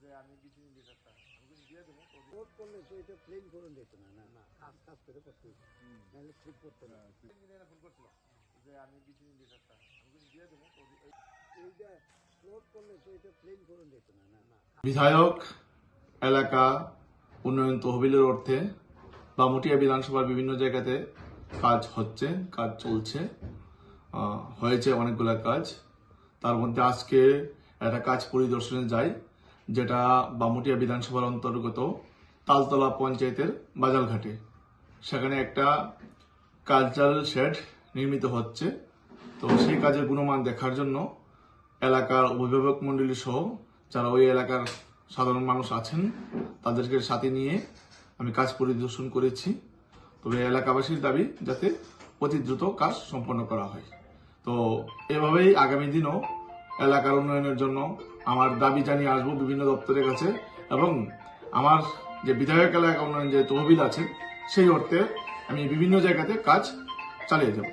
যে আমি বিচি লিটারটা আমি কিন্তু দিয়ে দেবো ভোট করলে তো এটা প্লেন করে দিত না, না না কাজ কাজ করে করতে নাহলে ঠিক করতে না। ইঞ্জিনিয়ার ফোন করছিল যে আমি বিচি লিটারটা আমি কিন্তু দিয়ে দেবো এইটা ভোট করলে তো এটা প্লেন করে দিত না, না না বিধায়ক এলাকা উন্নয়ন তহবিলের অর্থে বামুটিয়া বিধানসভার বিভিন্ন জায়গাতে কাজ হচ্ছে, কাজ চলছে, হয়েছে অনেকগুলো কাজ। তার মধ্যে আজকে একটা কাজ পরিদর্শনে যাই, যেটা বামুটিয়া বিধানসভার অন্তর্গত তালতলা পঞ্চায়েতের বাজারঘাটে। সেখানে একটা কালচারাল শেড নির্মিত হচ্ছে। তো সেই কাজের গুণমান দেখার জন্য এলাকার অভিভাবক মণ্ডলী সহ যারা ওই এলাকার সাধারণ মানুষ আছেন তাদেরকে সাথে নিয়ে আমি কাজ পরিদর্শন করেছি। তবে এলাকাবাসীর দাবি যাতে অতি দ্রুত কাজ সম্পন্ন করা হয়। তো এভাবেই আগামী দিনও এলাকার উন্নয়নের জন্য আমার দাবি জানিয়ে আসবো বিভিন্ন দপ্তরের কাছে, এবং আমার যে বিধায়ক এলাকা উন্নয়ন যে তহবিল আছে সেই অর্থে আমি বিভিন্ন জায়গাতে কাজ চালিয়ে যাব।